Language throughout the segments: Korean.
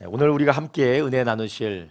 오늘 우리가 함께 은혜 나누실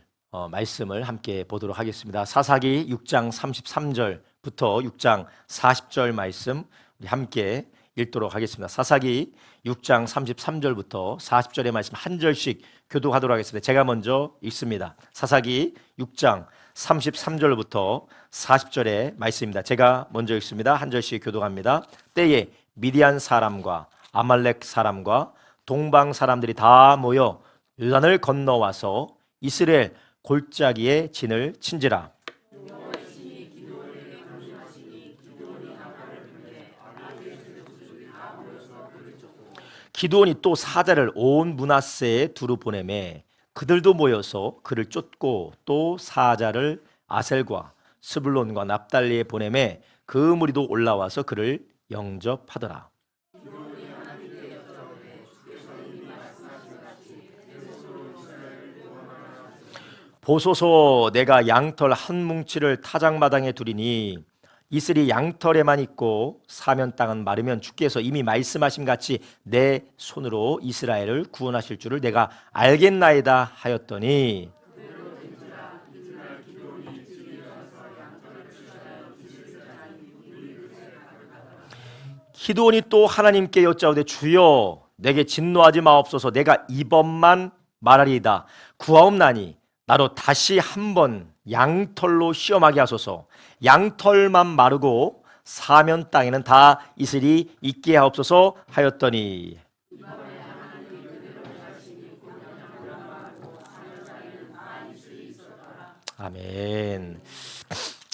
말씀을 함께 보도록 하겠습니다. 사사기 6장 33절부터 6장 40절 말씀 우리 함께 읽도록 하겠습니다. 사사기 6장 33절부터 40절의 말씀 한 절씩 교독하도록 하겠습니다. 제가 먼저 읽습니다. 사사기 6장 33절부터 40절의 말씀입니다. 제가 먼저 읽습니다. 한 절씩 교독합니다. 때에 미디안 사람과 아말렉 사람과 동방 사람들이 다 모여 요단을 건너와서 이스라엘 골짜기에 진을 친지라. 기드온이 또 사자를 온 므낫세에 두루 보내매 그들도 모여서 그를 쫓고 또 사자를 아셀과 스불론과 납달리에 보내매 그 무리도 올라와서 그를 영접하더라. 보소서, 내가 양털 한 뭉치를 타작마당에 두리니 이슬이 양털에만 있고 사면 땅은 마르면 주께서 이미 말씀하신 같이 내 손으로 이스라엘을 구원하실 줄을 내가 알겠나이다 하였더니, 기드온이 또 하나님께 여짜오되 주여 내게 진노하지 마옵소서. 내가 이번만 말하리이다. 구하옵나니 나로 다시 한번 양털로 시험하게 하소서. 양털만 마르고 사면 땅에는 다 이슬이 있게 하옵소서 하였더니, 아멘.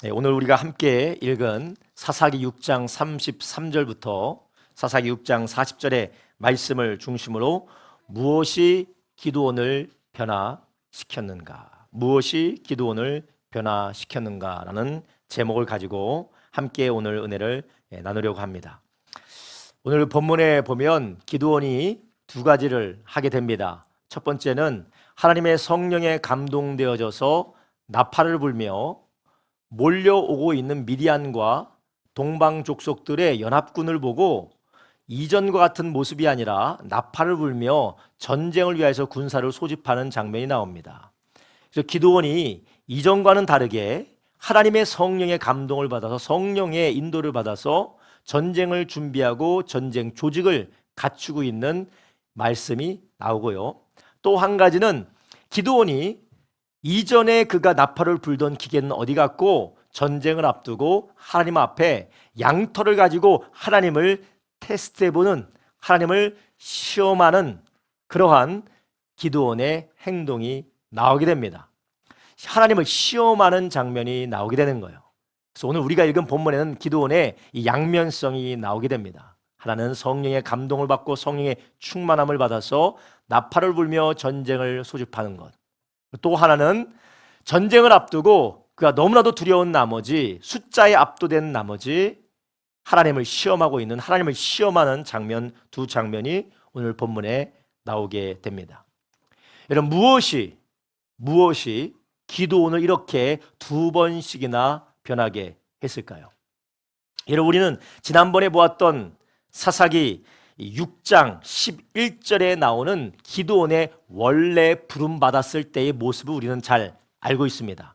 네, 오늘 우리가 함께 읽은 사사기 6장 33절부터 사사기 6장 40절의 말씀을 중심으로 무엇이 기드온을 변화시켰는가, 무엇이 기드온을 변화시켰는가라는 제목을 가지고 함께 오늘 은혜를 나누려고 합니다. 오늘 본문에 보면 기드온이 두 가지를 하게 됩니다. 첫 번째는 하나님의 성령에 감동되어져서 나팔을 불며 몰려오고 있는 미디안과 동방 족속들의 연합군을 보고 이전과 같은 모습이 아니라 나팔을 불며 전쟁을 위해서 군사를 소집하는 장면이 나옵니다. 그래서 기드온이 이전과는 다르게 하나님의 성령의 감동을 받아서 성령의 인도를 받아서 전쟁을 준비하고 전쟁 조직을 갖추고 있는 말씀이 나오고요. 또 한 가지는 기드온이 이전에 그가 나팔을 불던 기계는 어디 갔고 전쟁을 앞두고 하나님 앞에 양털을 가지고 하나님을 테스트해보는, 하나님을 시험하는 그러한 기드온의 행동이 나오게 됩니다. 하나님을 시험하는 장면이 나오게 되는 거예요. 그래서 오늘 우리가 읽은 본문에는 기드온의 이 양면성이 나오게 됩니다. 하나는 성령의 감동을 받고 성령의 충만함을 받아서 나팔을 불며 전쟁을 소집하는 것, 또 하나는 전쟁을 앞두고 그가 너무나도 두려운 나머지, 숫자에 압도된 나머지 하나님을 시험하고 있는, 하나님을 시험하는 장면, 두 장면이 오늘 본문에 나오게 됩니다. 여러분, 무엇이 기드온을 이렇게 두 번씩이나 변하게 했을까요? 여러분, 우리는 지난번에 보았던 사사기 6장 11절에 나오는 기드온의 원래 부름받았을 때의 모습을 우리는 잘 알고 있습니다.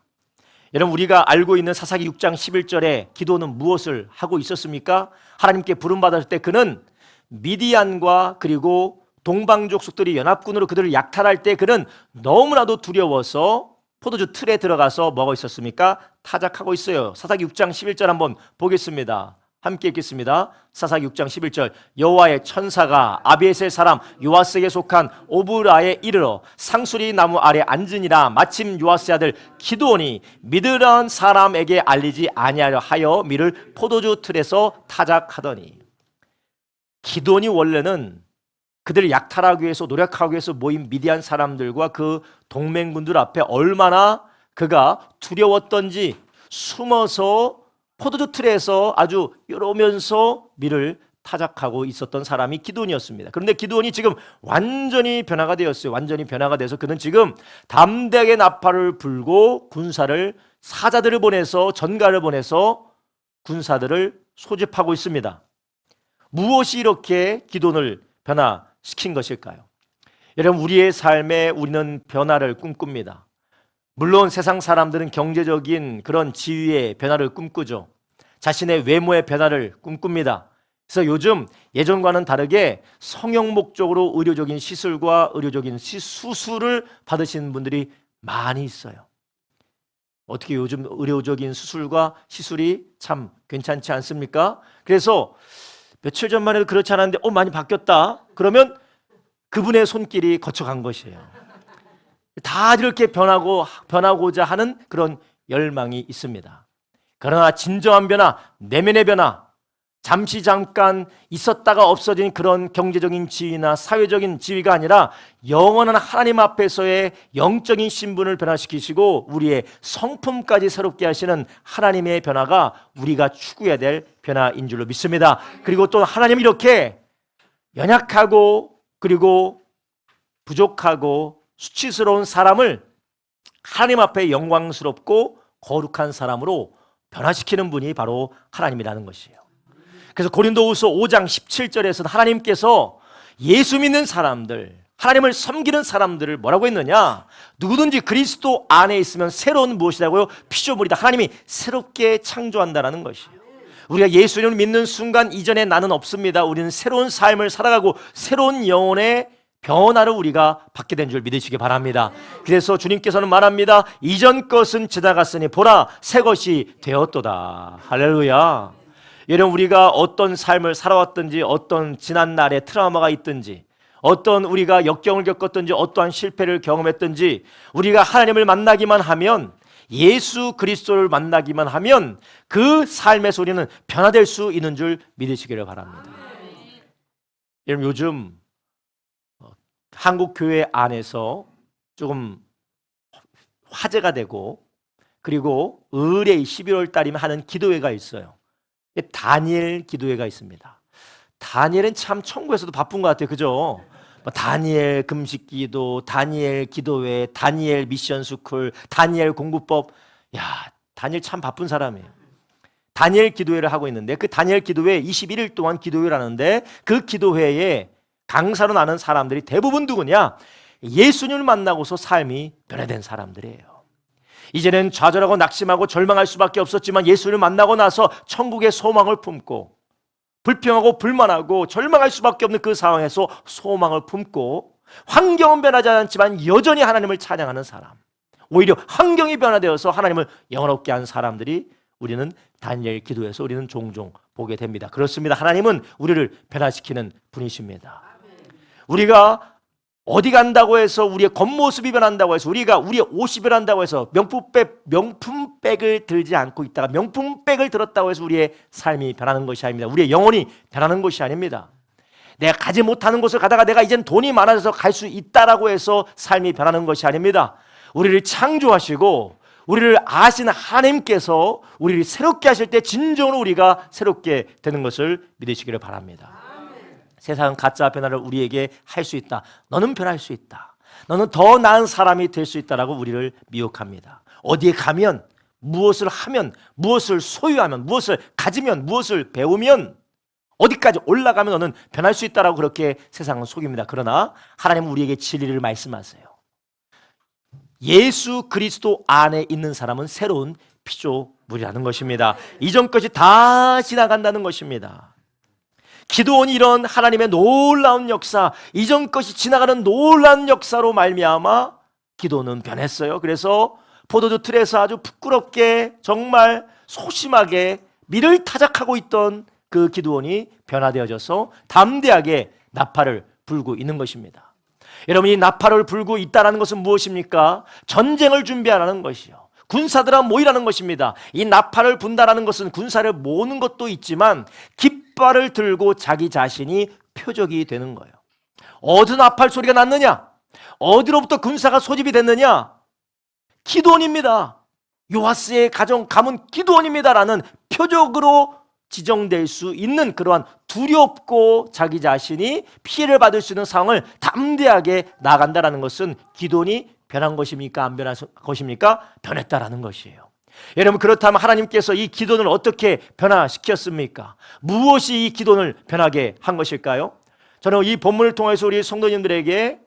여러분, 우리가 알고 있는 사사기 6장 11절에 기드온은 무엇을 하고 있었습니까? 하나님께 부름받았을 때 그는 미디안과 그리고 동방 족속들이 연합군으로 그들을 약탈할 때 그는 너무나도 두려워서 포도주 틀에 들어가서 뭐하고 있었습니까? 타작하고 있어요. 사사기 6장 11절 한번 보겠습니다. 함께 읽겠습니다. 사사기 6장 11절. 여호와의 천사가 아비에셀 사람 요아스에게 속한 오브라에 이르러 상수리 나무 아래 앉으니라. 마침 요아스의 아들 기드온이 믿으려는 사람에게 알리지 아니하려 하여 미를 포도주 틀에서 타작하더니, 기드온이 원래는 그들을 약탈하기 위해서 노력하기 위해서 모인 미디안 사람들과 그 동맹군들 앞에 얼마나 그가 두려웠던지 숨어서 포도주 틀에서 아주 이러면서 밀을 타작하고 있었던 사람이 기드온이었습니다. 그런데 기드온이 지금 완전히 변화가 되었어요. 완전히 변화가 돼서 그는 지금 담대하게 나팔을 불고 군사를, 사자들을 보내서, 전가를 보내서 군사들을 소집하고 있습니다. 무엇이 이렇게 기드온을 변화시킨 것일까요? 여러분, 우리의 삶에 우리는 변화를 꿈꿉니다. 물론 세상 사람들은 경제적인 그런 지위의 변화를 꿈꾸죠. 자신의 외모의 변화를 꿈꿉니다. 그래서 요즘 예전과는 다르게 성형 목적으로 의료적인 시술과 의료적인 수술을 받으시는 분들이 많이 있어요. 어떻게 요즘 의료적인 수술과 시술이 참 괜찮지 않습니까? 그래서 며칠 전만 해도 그렇지 않았는데 많이 바뀌었다. 그러면 그분의 손길이 거쳐간 것이에요. 다 이렇게 변하고자 하는 그런 열망이 있습니다. 그러나 진정한 변화, 내면의 변화, 잠깐 있었다가 없어진 그런 경제적인 지위나 사회적인 지위가 아니라 영원한 하나님 앞에서의 영적인 신분을 변화시키시고 우리의 성품까지 새롭게 하시는 하나님의 변화가 우리가 추구해야 될 변화인 줄로 믿습니다. 그리고 또 하나님이 이렇게 연약하고 그리고 부족하고 수치스러운 사람을 하나님 앞에 영광스럽고 거룩한 사람으로 변화시키는 분이 바로 하나님이라는 것이에요. 그래서 고린도후서 5장 17절에서는 하나님께서 예수 믿는 사람들, 하나님을 섬기는 사람들을 뭐라고 했느냐? 누구든지 그리스도 안에 있으면 새로운 무엇이라고요? 피조물이다. 하나님이 새롭게 창조한다라는 것이에요. 우리가 예수님을 믿는 순간 이전에 나는 없습니다. 우리는 새로운 삶을 살아가고 새로운 영혼의 변화를 우리가 받게 된 줄 믿으시기 바랍니다. 그래서 주님께서는 말합니다. 이전 것은 지나갔으니 보라 새 것이 되었도다. 할렐루야. 여러분, 우리가 어떤 삶을 살아왔든지 어떤 지난날의 트라우마가 있든지 어떤 우리가 역경을 겪었든지 어떠한 실패를 경험했든지 우리가 하나님을 만나기만 하면, 예수 그리스도를 만나기만 하면 그 삶에서 우리는 변화될 수 있는 줄 믿으시기를 바랍니다. 여러분, 요즘 한국 교회 안에서 조금 화제가 되고 그리고 의뢰 11월 달이면 하는 기도회가 있어요. 다니엘 기도회가 있습니다. 다니엘은 참 천국에서도 바쁜 것 같아요. 그죠? 다니엘 금식 기도, 다니엘 기도회, 다니엘 미션 스쿨, 다니엘 공부법. 야, 다니엘 참 바쁜 사람이에요. 다니엘 기도회를 하고 있는데 그 다니엘 기도회 21일 동안 기도회를 하는데 그 기도회에 강사로 나는 사람들이 대부분 누구냐? 예수님을 만나고서 삶이 변화된 사람들이에요. 이제는 좌절하고 낙심하고 절망할 수밖에 없었지만 예수를 만나고 나서 천국의 소망을 품고 불평하고 불만하고 절망할 수밖에 없는 그 상황에서 소망을 품고 환경은 변하지 않지만 여전히 하나님을 찬양하는 사람, 오히려 환경이 변화되어서 하나님을 영원롭게 한 사람들이 우리는 다니엘 기도에서 우리는 종종 보게 됩니다. 그렇습니다. 하나님은 우리를 변화시키는 분이십니다. 우리가 어디 간다고 해서 우리의 겉모습이 변한다고 해서 우리가 우리의 옷이 변한다고 해서 명품백을 들지 않고 있다가 명품백을 들었다고 해서 우리의 삶이 변하는 것이 아닙니다. 우리의 영혼이 변하는 것이 아닙니다. 내가 가지 못하는 곳을 가다가 내가 이젠 돈이 많아져서 갈 수 있다라고 해서 삶이 변하는 것이 아닙니다. 우리를 창조하시고 우리를 아시는 하나님께서 우리를 새롭게 하실 때 진정으로 우리가 새롭게 되는 것을 믿으시기를 바랍니다. 세상은 가짜 변화를 우리에게 할 수 있다. 너는 변할 수 있다. 너는 더 나은 사람이 될 수 있다라고 우리를 미혹합니다. 어디에 가면, 무엇을 하면, 무엇을 소유하면, 무엇을 가지면, 무엇을 배우면, 어디까지 올라가면 너는 변할 수 있다라고 그렇게 세상은 속입니다. 그러나 하나님은 우리에게 진리를 말씀하세요. 예수 그리스도 안에 있는 사람은 새로운 피조물이라는 것입니다. 이전 것이 다 지나간다는 것입니다. 기도원이 이런 하나님의 놀라운 역사, 이전 것이 지나가는 놀라운 역사로 말미암아 기도는 변했어요. 그래서 포도주 틀에서 아주 부끄럽게 정말 소심하게 미를 타작하고 있던 그 기도원이 변화되어져서 담대하게 나팔을 불고 있는 것입니다. 여러분, 이 나팔을 불고 있다는 것은 무엇입니까? 전쟁을 준비하라는 것이요. 군사들아 모이라는 것입니다. 이 나팔을 분다라는 것은 군사를 모으는 것도 있지만 깃발을 들고 자기 자신이 표적이 되는 거예요. 어디서 나팔 소리가 났느냐? 어디로부터 군사가 소집이 됐느냐? 기드온입니다. 요아스의 가문 기드온입니다라는 표적으로 지정될 수 있는 그러한 두렵고 자기 자신이 피해를 받을 수 있는 상황을 담대하게 나간다라는 것은 기드온이 변한 것입니까? 안 변한 것입니까? 변했다라는 것이에요. 여러분, 그렇다면 하나님께서 이 기드온을 어떻게 변화시켰습니까? 무엇이 이 기드온을 변하게 한 것일까요? 저는 이 본문을 통해서 우리 성도님들에게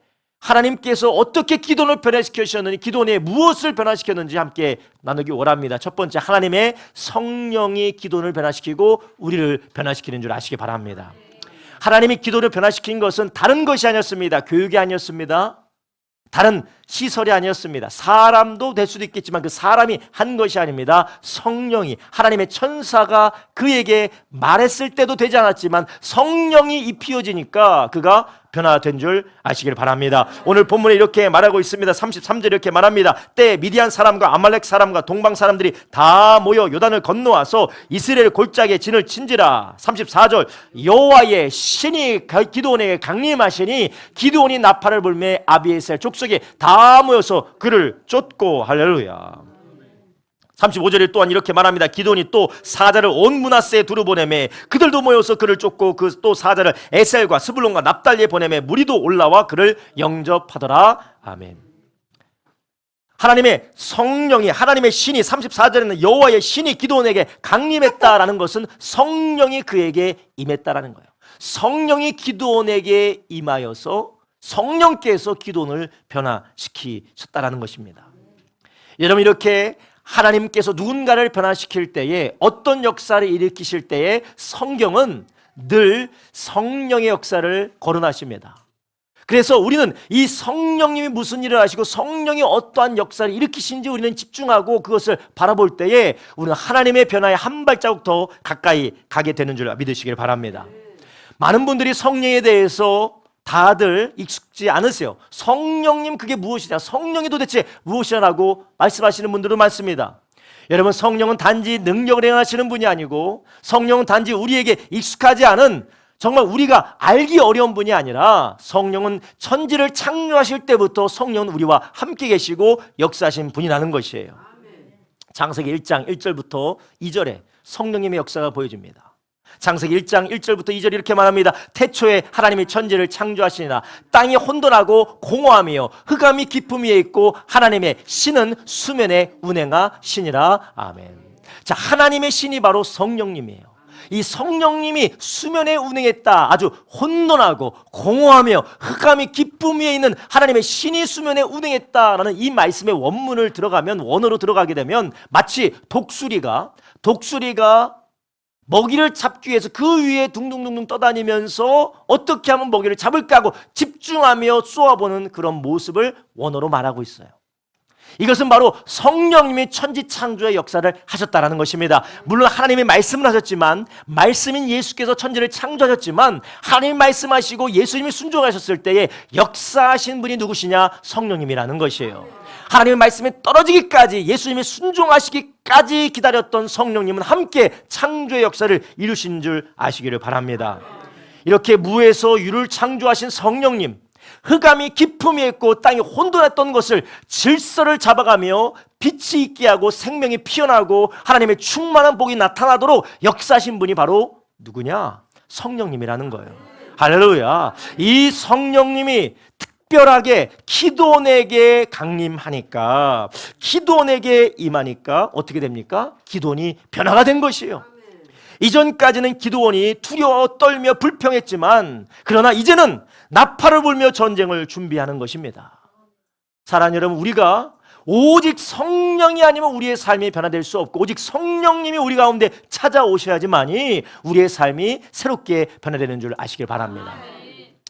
하나님께서 어떻게 기도원을 변화시키셨는지, 기도원에 무엇을 변화시켰는지 함께 나누기 원합니다. 첫 번째, 하나님의 성령이 기도원을 변화시키고 우리를 변화시키는 줄 아시기 바랍니다. 하나님이 기도를 변화시킨 것은 다른 것이 아니었습니다. 교육이 아니었습니다. 다른 시설이 아니었습니다. 사람도 될 수도 있겠지만 그 사람이 한 것이 아닙니다. 성령이, 하나님의 천사가 그에게 말했을 때도 되지 않았지만 성령이 입히어지니까 그가 변화된 줄 아시길 바랍니다. 오늘 본문에 이렇게 말하고 있습니다. 33절 이렇게 말합니다. 때 미디안 사람과 아말렉 사람과 동방 사람들이 다 모여 요단을 건너와서 이스라엘 골짜기에 진을 친지라. 34절 여호와의 신이 기드온에게 강림하시니 기드온이 나팔을 불매 아비에셀 족속이 다 모여서 그를 쫓고. 할렐루야. 35절에 또한 이렇게 말합니다. 기드온이 또 사자를 온 므낫세에 두루 보내매 그들도 모여서 그를 쫓고 그 또 사자를 에셀과 스불론과 납달리에 보내매 무리도 올라와 그를 영접하더라. 아멘. 하나님의 성령이, 하나님의 신이, 34절에는 여호와의 신이 기드온에게 강림했다라는 것은 성령이 그에게 임했다라는 거예요. 성령이 기드온에게 임하여서 성령께서 기드온을 변화시키셨다라는 것입니다. 여러분, 이렇게 하나님께서 누군가를 변화시킬 때에, 어떤 역사를 일으키실 때에 성경은 늘 성령의 역사를 거론하십니다. 그래서 우리는 이 성령님이 무슨 일을 하시고 성령이 어떠한 역사를 일으키신지 우리는 집중하고 그것을 바라볼 때에 우리는 하나님의 변화에 한 발자국 더 가까이 가게 되는 줄 믿으시길 바랍니다. 많은 분들이 성령에 대해서 다들 익숙지 않으세요. 성령님 그게 무엇이냐, 성령이 도대체 무엇이냐라고 말씀하시는 분들도 많습니다. 여러분, 성령은 단지 능력을 행하시는 분이 아니고 성령은 단지 우리에게 익숙하지 않은, 정말 우리가 알기 어려운 분이 아니라 성령은 천지를 창조하실 때부터 성령은 우리와 함께 계시고 역사하신 분이라는 것이에요. 창세기 1장 1절부터 2절에 성령님의 역사가 보여집니다. 창세기 1장 1절부터 2절 이렇게 말합니다. 태초에 하나님이 천지를 창조하시니라. 땅이 혼돈하고 공허하며 흑암이 깊음 위에 있고 하나님의 신은 수면에 운행하시니라. 아멘. 자, 하나님의 신이 바로 성령님이에요. 이 성령님이 수면에 운행했다. 아주 혼돈하고 공허하며 흑암이 깊음 위에 있는 하나님의 신이 수면에 운행했다라는 이 말씀의 원문을 들어가면, 원어로 들어가게 되면 마치 독수리가 먹이를 잡기 위해서 그 위에 둥둥둥둥 떠다니면서 어떻게 하면 먹이를 잡을까 하고 집중하며 쏘아보는 그런 모습을 원어로 말하고 있어요. 이것은 바로 성령님이 천지 창조의 역사를 하셨다라는 것입니다. 물론 하나님이 말씀을 하셨지만, 말씀인 예수께서 천지를 창조하셨지만, 하나님이 말씀하시고 예수님이 순종하셨을 때에 역사하신 분이 누구시냐? 성령님이라는 것이에요. 하나님의 말씀에 떨어지기까지, 예수님이 순종하시기까지 기다렸던 성령님은 함께 창조의 역사를 이루신 줄 아시기를 바랍니다. 이렇게 무에서 유를 창조하신 성령님, 흑암이 깊음 위에 있고 땅이 혼돈했던 것을 질서를 잡아가며 빛이 있게 하고 생명이 피어나고 하나님의 충만한 복이 나타나도록 역사하신 분이 바로 누구냐? 성령님이라는 거예요. 할렐루야. 이 성령님이 특별하게 기드온에게 강림하니까, 기드온에게 임하니까 어떻게 됩니까? 기드온이 변화가 된 것이에요. 이전까지는 기드온이 두려워 떨며 불평했지만, 그러나 이제는 나팔을 불며 전쟁을 준비하는 것입니다. 사랑하는 여러분, 우리가 오직 성령이 아니면 우리의 삶이 변화될 수 없고, 오직 성령님이 우리 가운데 찾아오셔야지만이 우리의 삶이 새롭게 변화되는 줄 아시길 바랍니다.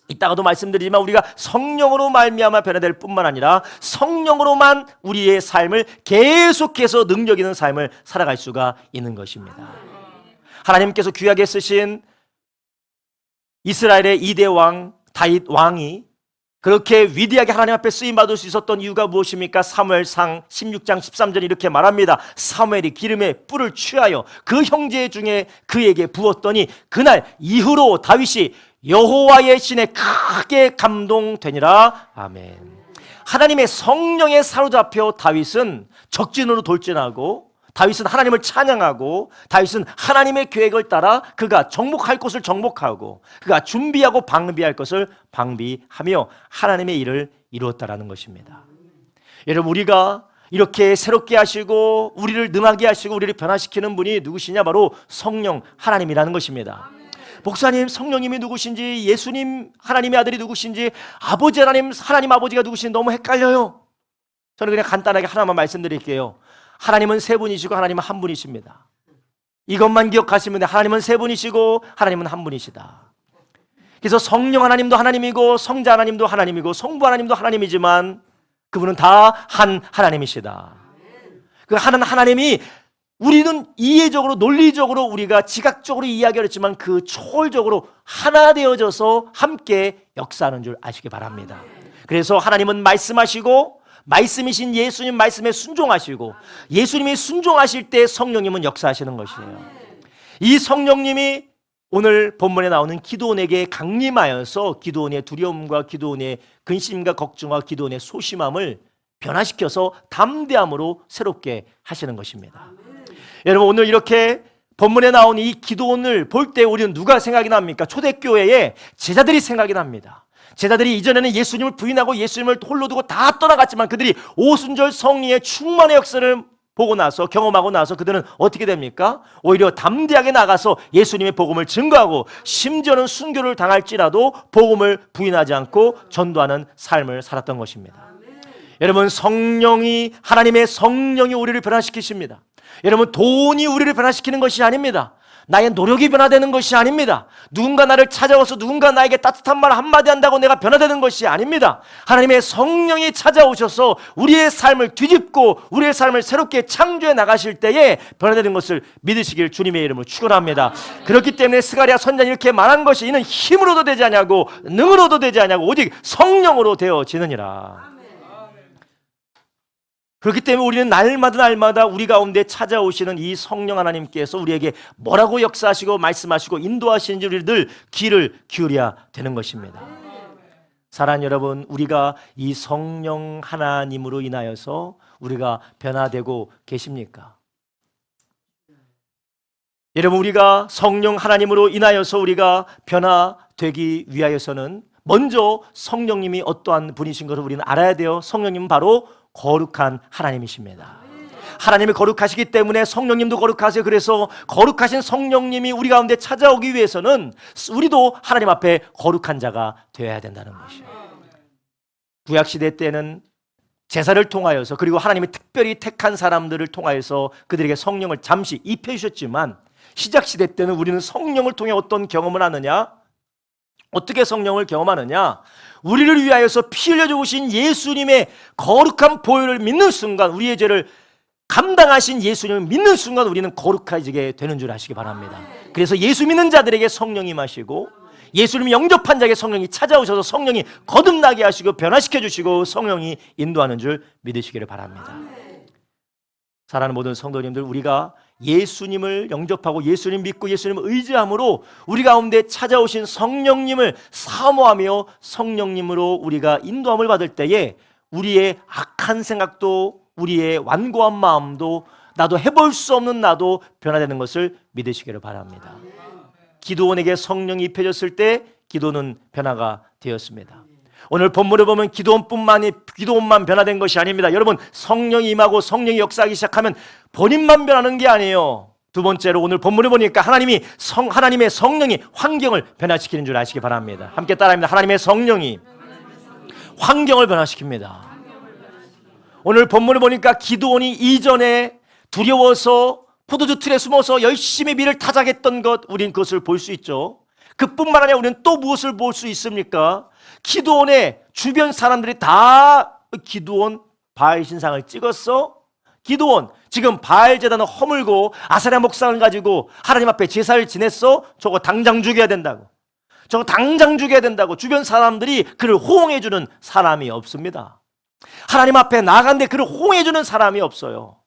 이따가도 말씀드리지만 우리가 성령으로 말미암아 변화될 뿐만 아니라 성령으로만 우리의 삶을 계속해서 능력 있는 삶을 살아갈 수가 있는 것입니다. 하나님께서 귀하게 쓰신 이스라엘의 2대 왕 다윗 왕이 그렇게 위대하게 하나님 앞에 쓰임받을 수 있었던 이유가 무엇입니까? 사무엘상 16장 13절 이렇게 말합니다. 사무엘이 기름에 뿔을 취하여 그 형제 중에 그에게 부었더니 그날 이후로 다윗이 여호와의 신에 크게 감동되니라. 아멘. 하나님의 성령에 사로잡혀 다윗은 적진으로 돌진하고, 다윗은 하나님을 찬양하고, 다윗은 하나님의 계획을 따라 그가 정복할 것을 정복하고, 그가 준비하고 방비할 것을 방비하며 하나님의 일을 이루었다라는 것입니다. 여러분, 우리가 이렇게 새롭게 하시고 우리를 능하게 하시고 우리를 변화시키는 분이 누구시냐? 바로 성령 하나님이라는 것입니다. 목사님, 성령님이 누구신지, 예수님 하나님의 아들이 누구신지, 아버지 하나님, 하나님 아버지가 누구신지 너무 헷갈려요. 저는 그냥 간단하게 하나만 말씀드릴게요. 하나님은 세 분이시고 하나님은 한 분이십니다. 이것만 기억하시면 돼요. 하나님은 세 분이시고 하나님은 한 분이시다. 그래서 성령 하나님도 하나님이고 성자 하나님도 하나님이고 성부 하나님도 하나님이지만 그분은 다 한 하나님이시다. 그 한 하나님이 우리는 이해적으로 논리적으로 우리가 지각적으로 이야기했지만 그 초월적으로 하나 되어져서 함께 역사하는 줄 아시기 바랍니다. 그래서 하나님은 말씀하시고 말씀이신 예수님 말씀에 순종하시고 예수님이 순종하실 때 성령님은 역사하시는 것이에요. 이 성령님이 오늘 본문에 나오는 기드온에게 강림하여서 기드온의 두려움과 기드온의 근심과 걱정과 기드온의 소심함을 변화시켜서 담대함으로 새롭게 하시는 것입니다. 여러분, 오늘 이렇게 본문에 나온 이 기드온을 볼 때 우리는 누가 생각이 납니까? 초대교회에 제자들이 생각이 납니다. 제자들이 이전에는 예수님을 부인하고 예수님을 홀로 두고 다 떠나갔지만 그들이 오순절 성령의 충만의 역사를 보고 나서 경험하고 나서 그들은 어떻게 됩니까? 오히려 담대하게 나가서 예수님의 복음을 증거하고 심지어는 순교를 당할지라도 복음을 부인하지 않고 전도하는 삶을 살았던 것입니다. 여러분, 하나님의 성령이 우리를 변화시키십니다. 여러분, 돈이 우리를 변화시키는 것이 아닙니다. 나의 노력이 변화되는 것이 아닙니다. 누군가 나를 찾아와서 누군가 나에게 따뜻한 말 한마디 한다고 내가 변화되는 것이 아닙니다. 하나님의 성령이 찾아오셔서 우리의 삶을 뒤집고 우리의 삶을 새롭게 창조해 나가실 때에 변화되는 것을 믿으시길 주님의 이름으로 축원합니다. 그렇기 때문에 스가랴 선지자는 이렇게 말한 것이 이는 힘으로도 되지 아니하고 능으로도 되지 아니하고 오직 성령으로 되어지느니라. 그렇기 때문에 우리는 날마다 우리 가운데 찾아오시는 이 성령 하나님께서 우리에게 뭐라고 역사하시고 말씀하시고 인도하시는지 우리 늘 귀를 기울여야 되는 것입니다. 사랑하는 여러분, 우리가 이 성령 하나님으로 인하여서 우리가 변화되고 계십니까? 여러분, 우리가 성령 하나님으로 인하여서 우리가 변화되기 위하여서는 먼저 성령님이 어떠한 분이신 것을 우리는 알아야 돼요. 성령님은 바로 거룩한 하나님이십니다. 하나님이 거룩하시기 때문에 성령님도 거룩하세요. 그래서 거룩하신 성령님이 우리 가운데 찾아오기 위해서는 우리도 하나님 앞에 거룩한 자가 되어야 된다는 것이에요. 구약시대 때는 제사를 통하여서 그리고 하나님이 특별히 택한 사람들을 통하여서 그들에게 성령을 잠시 입혀주셨지만 시작시대 때는 우리는 성령을 통해 어떤 경험을 하느냐? 어떻게 성령을 경험하느냐? 우리를 위하여서 피 흘려 죽으신 예수님의 거룩한 보혈을 믿는 순간, 우리의 죄를 감당하신 예수님을 믿는 순간 우리는 거룩해지게 되는 줄 아시기 바랍니다. 그래서 예수 믿는 자들에게 성령이 임하시고 예수님이 영접한 자에게 성령이 찾아오셔서 성령이 거듭나게 하시고 변화시켜 주시고 성령이 인도하는 줄 믿으시기를 바랍니다. 사랑하는 모든 성도님들, 우리가 예수님을 영접하고 예수님 믿고 예수님을 의지함으로 우리 가운데 찾아오신 성령님을 사모하며 성령님으로 우리가 인도함을 받을 때에 우리의 악한 생각도 우리의 완고한 마음도 나도 해볼 수 없는 나도 변화되는 것을 믿으시기를 바랍니다. 기드온에게 성령이 입혀졌을 때 기드온은 변화가 되었습니다. 오늘 본문을 보면 기드온만 변화된 것이 아닙니다. 여러분, 성령이 임하고 성령이 역사하기 시작하면 본인만 변하는 게 아니에요. 두 번째로 오늘 본문을 보니까 하나님의 성령이 환경을 변화시키는 줄 아시기 바랍니다. 함께 따라합니다. 하나님의 성령이 환경을 변화시킵니다. 오늘 본문을 보니까 기드온이 이전에 두려워서 포도주 틀에 숨어서 열심히 밀을 타작했던 것, 우린 그것을 볼 수 있죠. 그뿐만 아니라 우리는 또 무엇을 볼 수 있습니까? 기드온의 주변 사람들이 다 기드온 바알 신상을 찍었어. 기드온 지금 바알 제단을 허물고 아사랴 목상을 가지고 하나님 앞에 제사를 지냈어. 저거 당장 죽여야 된다고. 저거 당장 죽여야 된다고. 주변 사람들이 그를 호응해주는 사람이 없습니다. 하나님 앞에 나간데 그를 호응해주는 사람이 없어요.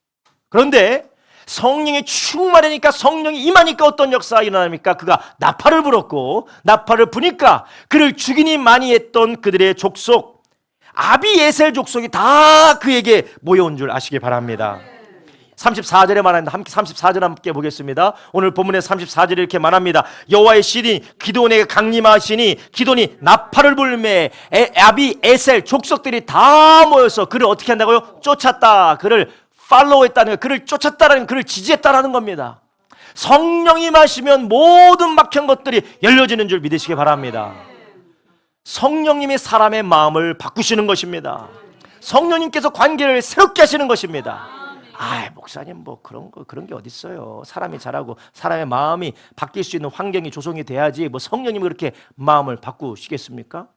그런데 성령이 충만하니까 성령이 임하니까 어떤 역사가 일어납니까? 그가 나팔을 불었고 나팔을 부니까 그를 죽이니 많이 했던 그들의 족속 아비에셀 족속이 다 그에게 모여온 줄 아시기 바랍니다. 34절에 말합니다. 함께 34절 함께 보겠습니다. 오늘 본문의 34절에 이렇게 말합니다. 여호와의 신이 기드온에게 강림하시니 기드온이 나팔을 불매 아비에셀 족속들이 다 모여서 그를 어떻게 한다고요? 쫓았다. 그를 팔로우했다는 거예요. 그를 쫓았다라는, 그를 지지했다라는 겁니다. 성령이 마시면 모든 막힌 것들이 열려지는 줄 믿으시기 바랍니다. 성령님이 사람의 마음을 바꾸시는 것입니다. 성령님께서 관계를 새롭게 하시는 것입니다. 목사님 그런 게 어디 있어요? 사람이 자라고 사람의 마음이 바뀔 수 있는 환경이 조성이 돼야지 성령님이 그렇게 마음을 바꾸시겠습니까?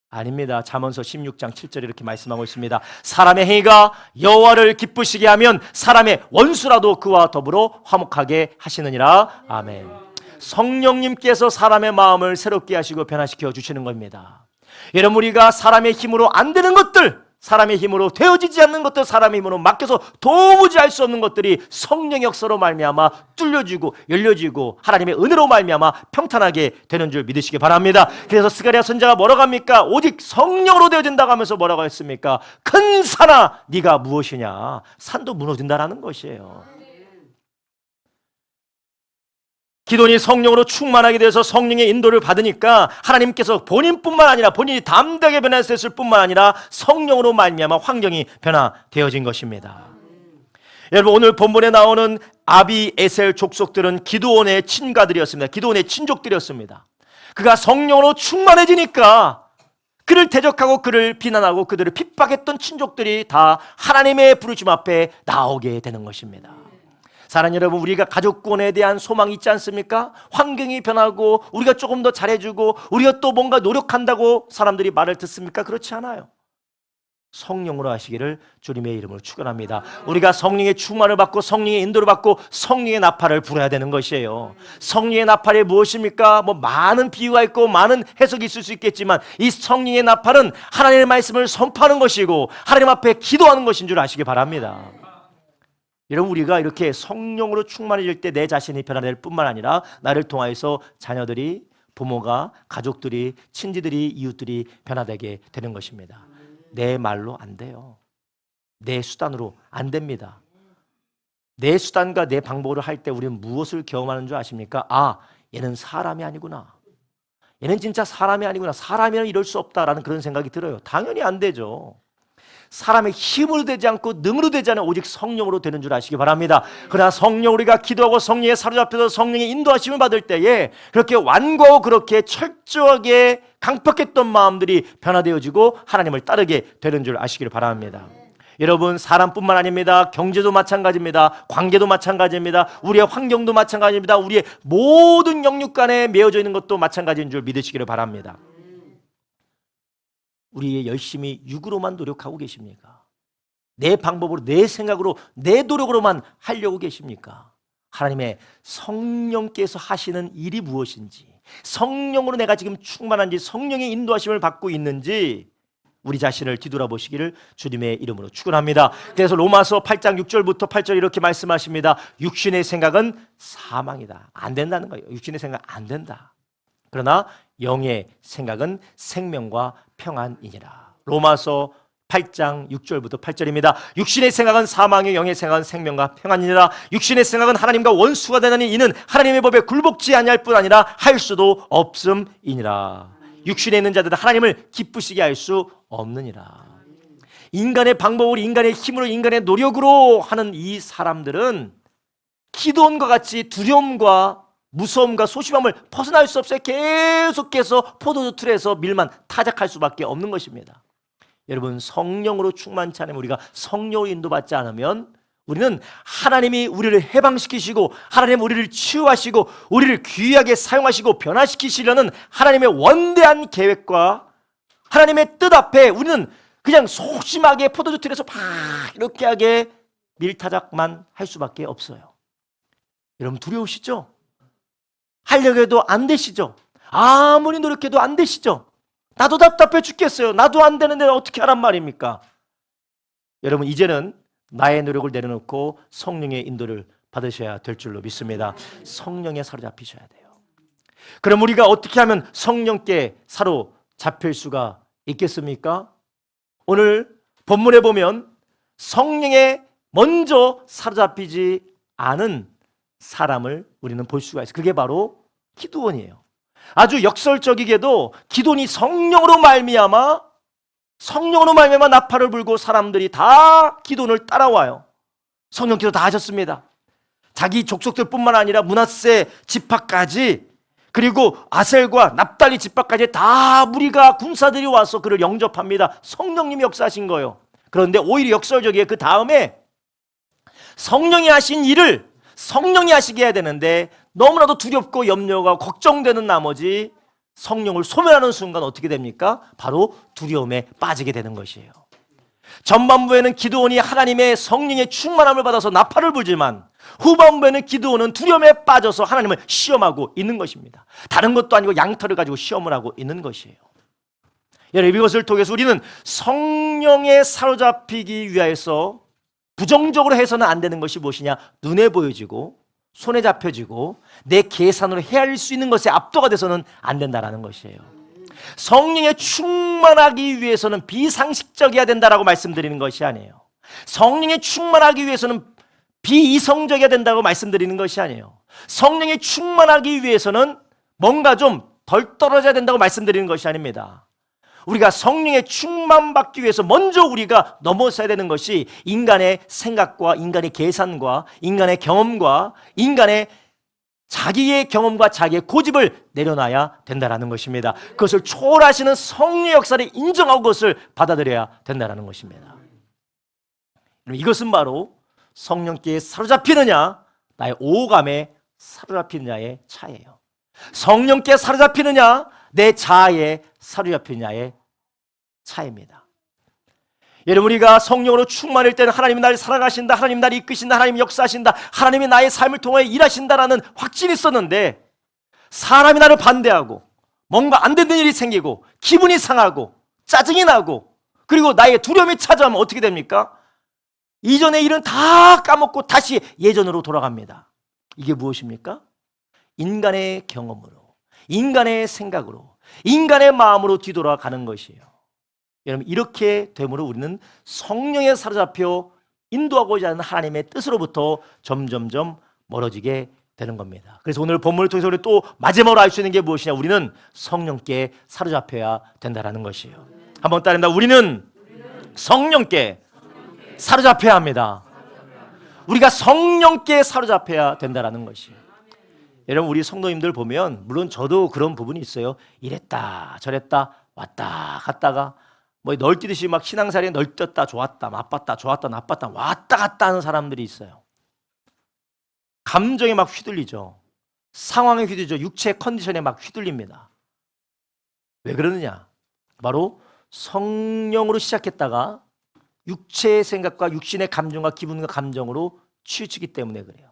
아닙니다. 잠언서 16장 7절에 이렇게 말씀하고 있습니다. 사람의 행위가 여호와를 기쁘시게 하면 사람의 원수라도 그와 더불어 화목하게 하시느니라. 아멘. 성령님께서 사람의 마음을 새롭게 하시고 변화시켜 주시는 겁니다. 여러분, 우리가 사람의 힘으로 안 되는 것들, 사람의 힘으로 되어지지 않는 것들, 사람의 힘으로 맡겨서 도무지 할 수 없는 것들이 성령의 역사로 말미암아 뚫려지고 열려지고 하나님의 은혜로 말미암아 평탄하게 되는 줄 믿으시기 바랍니다. 그래서 스가랴 선지자가 뭐라고 합니까? 오직 성령으로 되어진다고 하면서 뭐라고 했습니까? 큰 산아 네가 무엇이냐? 산도 무너진다라는 것이에요. 기도원이 성령으로 충만하게 돼서 성령의 인도를 받으니까 하나님께서 본인뿐만 아니라 본인이 담대하게 변화했을 뿐만 아니라 성령으로 말미암아 환경이 변화되어진 것입니다. 여러분, 오늘 본문에 나오는 아비에셀 족속들은 기도원의 친가들이었습니다. 기도원의 친족들이었습니다. 그가 성령으로 충만해지니까 그를 대적하고 그를 비난하고 그들을 핍박했던 친족들이 다 하나님의 부르심 앞에 나오게 되는 것입니다. 사랑하는 여러분, 우리가 가족 구원에 대한 소망이 있지 않습니까? 환경이 변하고 우리가 조금 더 잘해주고 우리가 또 뭔가 노력한다고 사람들이 말을 듣습니까? 그렇지 않아요. 성령으로 하시기를 주님의 이름으로 축원합니다. 우리가 성령의 충만을 받고 성령의 인도를 받고 성령의 나팔을 불어야 되는 것이에요. 성령의 나팔이 무엇입니까? 많은 비유가 있고 많은 해석이 있을 수 있겠지만 이 성령의 나팔은 하나님의 말씀을 선포하는 것이고 하나님 앞에 기도하는 것인 줄 아시기 바랍니다. 여러분, 우리가 이렇게 성령으로 충만해질 때 내 자신이 변화될 뿐만 아니라 나를 통하여서 자녀들이, 부모가, 가족들이, 친지들이, 이웃들이 변화되게 되는 것입니다. 내 말로 안 돼요. 내 수단으로 안 됩니다. 내 수단과 내 방법으로 할 때 우리는 무엇을 경험하는 줄 아십니까? 얘는 사람이 아니구나. 얘는 진짜 사람이 아니구나. 사람이라면 이럴 수 없다라는 그런 생각이 들어요. 당연히 안 되죠. 사람의 힘으로 되지 않고 능으로 되지 않은 오직 성령으로 되는 줄 아시기 바랍니다. 그러나 성령, 우리가 기도하고 성령에 사로잡혀서 성령의 인도하심을 받을 때에 그렇게 완고하고 그렇게 철저하게 강팍했던 마음들이 변화되어지고 하나님을 따르게 되는 줄 아시기를 바랍니다. 여러분, 사람뿐만 아닙니다. 경제도 마찬가지입니다. 관계도 마찬가지입니다. 우리의 환경도 마찬가지입니다. 우리의 모든 영육 간에 메어져 있는 것도 마찬가지인 줄 믿으시기를 바랍니다. 우리 열심히 육으로만 노력하고 계십니까? 내 방법으로, 내 생각으로, 내 노력으로만 하려고 계십니까? 하나님의 성령께서 하시는 일이 무엇인지, 성령으로 내가 지금 충만한지, 성령의 인도하심을 받고 있는지 우리 자신을 뒤돌아보시기를 주님의 이름으로 축원합니다. 그래서 로마서 8장 6절부터 8절 이렇게 말씀하십니다. 육신의 생각은 사망이다. 안 된다는 거예요. 육신의 생각 안 된다. 그러나 영의 생각은 생명과 평안이니라. 로마서 8장 6절부터 8절입니다. 육신의 생각은 사망이요 영의 생각은 생명과 평안이니라. 육신의 생각은 하나님과 원수가 되나니 이는 하나님의 법에 굴복지 아니할 뿐 아니라 할 수도 없음이니라. 육신에 있는 자들은 하나님을 기쁘시게 할 수 없느니라. 인간의 방법으로, 인간의 힘으로, 인간의 노력으로 하는 이 사람들은 기도원과 같이 두려움과 무서움과 소심함을 벗어날 수 없어요. 계속해서 포도주 틀에서 밀만 타작할 수밖에 없는 것입니다. 여러분, 성령으로 충만치 않으면, 우리가 성령으로 인도받지 않으면 우리는 하나님이 우리를 해방시키시고 하나님 우리를 치유하시고 우리를 귀하게 사용하시고 변화시키시려는 하나님의 원대한 계획과 하나님의 뜻 앞에 우리는 그냥 소심하게 포도주 틀에서 막 이렇게 하게 밀타작만 할 수밖에 없어요. 여러분, 두려우시죠? 하려고 해도 안 되시죠? 아무리 노력해도 안 되시죠? 나도 답답해 죽겠어요. 나도 안 되는데 어떻게 하란 말입니까? 여러분, 이제는 나의 노력을 내려놓고 성령의 인도를 받으셔야 될 줄로 믿습니다. 성령에 사로잡히셔야 돼요. 그럼 우리가 어떻게 하면 성령께 사로잡힐 수가 있겠습니까? 오늘 본문에 보면 성령에 먼저 사로잡히지 않은 사람을 우리는 볼 수가 있어요. 그게 바로 기도원이에요. 아주 역설적이게도 기도원이 성령으로 말미암아 나팔을 불고 사람들이 다 기도원을 따라와요. 성령께서 다 하셨습니다. 자기 족속들뿐만 아니라 므낫세 지파까지, 그리고 아셀과 납달리 지파까지 다 무리가 군사들이 와서 그를 영접합니다. 성령님이 역사하신 거예요. 그런데 오히려 역설적이에요. 그 다음에 성령이 하신 일을 성령이 하시게 해야 되는데 너무나도 두렵고 염려가 걱정되는 나머지 성령을 소멸하는 순간 어떻게 됩니까? 바로 두려움에 빠지게 되는 것이에요. 전반부에는 기드온이 하나님의 성령의 충만함을 받아서 나팔을 불지만 후반부에는 기드온은 두려움에 빠져서 하나님을 시험하고 있는 것입니다. 다른 것도 아니고 양털을 가지고 시험을 하고 있는 것이에요. 여러분, 이것을 통해서 우리는 성령에 사로잡히기 위하여서 부정적으로 해서는 안 되는 것이 무엇이냐? 눈에 보여지고 손에 잡혀지고 내 계산으로 헤아릴 수 있는 것에 압도가 돼서는 안 된다는 것이에요. 성령에 충만하기 위해서는 비상식적이어야 된다라고 말씀드리는 것이 아니에요. 성령에 충만하기 위해서는 비이성적이어야 된다고 말씀드리는 것이 아니에요. 성령에 충만하기 위해서는 뭔가 좀 덜 떨어져야 된다고 말씀드리는 것이 아닙니다. 우리가 성령에 충만받기 위해서 먼저 우리가 넘어서야 되는 것이 인간의 생각과 인간의 계산과 인간의 경험과 인간의 자기의 경험과 자기의 고집을 내려놔야 된다는 것입니다. 그것을 초월하시는 성령의 역사를 인정하고 그것을 받아들여야 된다는 것입니다. 이것은 바로 성령께 사로잡히느냐 나의 오감에 사로잡히느냐의 차이예요. 성령께 사로잡히느냐 내 자아에 사로잡히느냐의 차이입니다. 여러분, 우리가 성령으로 충만할 때는 하나님이 나를 살아가신다, 하나님이 나를 이끄신다, 하나님이 역사하신다, 하나님이 나의 삶을 통해 일하신다라는 확신이 있었는데 사람이 나를 반대하고 뭔가 안 되는 일이 생기고 기분이 상하고 짜증이 나고 그리고 나의 두려움이 찾아오면 어떻게 됩니까? 이전의 일은 다 까먹고 다시 예전으로 돌아갑니다. 이게 무엇입니까? 인간의 경험으로, 인간의 생각으로, 인간의 마음으로 뒤돌아가는 것이에요. 여러분, 이렇게 되므로 우리는 성령에 사로잡혀 인도하고자 하는 하나님의 뜻으로부터 점점점 멀어지게 되는 겁니다. 그래서 오늘 본문을 통해서 우리 또 마지막으로 알 수 있는 게 무엇이냐? 우리는 성령께 사로잡혀야 된다는 것이에요. 한번 따릅니다. 우리는 성령께 사로잡혀야 합니다. 우리가 성령께 사로잡혀야 된다는 것이에요. 여러분, 우리 성도님들 보면 물론 저도 그런 부분이 있어요. 이랬다 저랬다 왔다 갔다가 뭐 널뛰듯이 막 신앙생활에 널뛰었다 좋았다 나빴다 좋았다 나빴다 왔다 갔다 하는 사람들이 있어요. 감정에 막 휘둘리죠. 상황에 휘둘리죠. 육체 컨디션에 막 휘둘립니다. 왜 그러느냐? 바로 성령으로 시작했다가 육체의 생각과 육신의 감정과 기분과 감정으로 치우치기 때문에 그래요.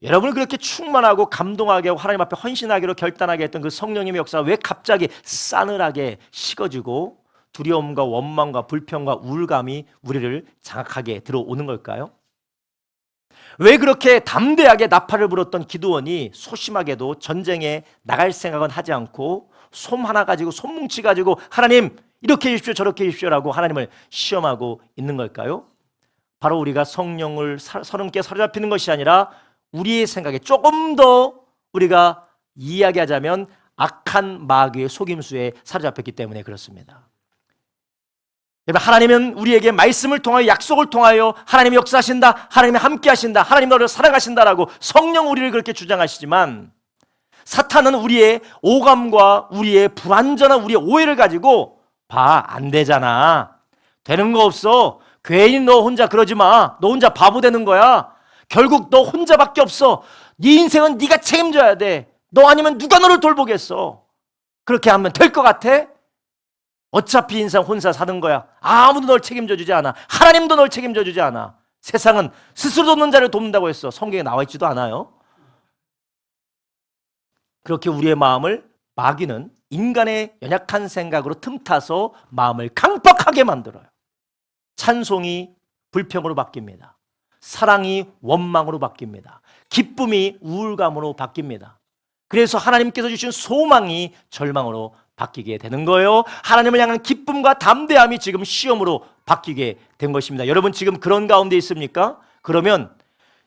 여러분을 그렇게 충만하고 감동하게 하고 하나님 앞에 헌신하기로 결단하게 했던 그 성령님의 역사가 왜 갑자기 싸늘하게 식어지고 두려움과 원망과 불평과 우울감이 우리를 장악하게 들어오는 걸까요? 왜 그렇게 담대하게 나팔을 불었던 기드온이 소심하게도 전쟁에 나갈 생각은 하지 않고 솜 하나 가지고 솜뭉치 가지고 하나님 이렇게 해주십시오 저렇게 해주십시오라고 하나님을 시험하고 있는 걸까요? 바로 우리가 성령을 성령께 사로잡히는 것이 아니라 우리의 생각에 조금 더 우리가 이야기하자면 악한 마귀의 속임수에 사로잡혔기 때문에 그렇습니다. 여러분, 하나님은 우리에게 말씀을 통하여 약속을 통하여 하나님이 역사하신다, 하나님이 함께 하신다, 하나님 너를 사랑하신다라고 성령 우리를 그렇게 주장하시지만 사탄은 우리의 오감과 우리의 불완전한 우리의 오해를 가지고 안 되잖아, 되는 거 없어, 괜히 너 혼자 그러지 마, 너 혼자 바보 되는 거야, 결국 너 혼자밖에 없어, 네 인생은 네가 책임져야 돼, 너 아니면 누가 너를 돌보겠어, 그렇게 하면 될 것 같아? 어차피 인생 혼자 사는 거야. 아무도 널 책임져 주지 않아. 하나님도 널 책임져 주지 않아. 세상은 스스로 돕는 자를 돕는다고 했어. 성경에 나와 있지도 않아요. 그렇게 우리의 마음을 마귀는 인간의 연약한 생각으로 틈타서 마음을 강팍하게 만들어요. 찬송이 불평으로 바뀝니다. 사랑이 원망으로 바뀝니다. 기쁨이 우울감으로 바뀝니다. 그래서 하나님께서 주신 소망이 절망으로 바뀌게 되는 거예요. 하나님을 향한 기쁨과 담대함이 지금 시험으로 바뀌게 된 것입니다. 여러분, 지금 그런 가운데 있습니까? 그러면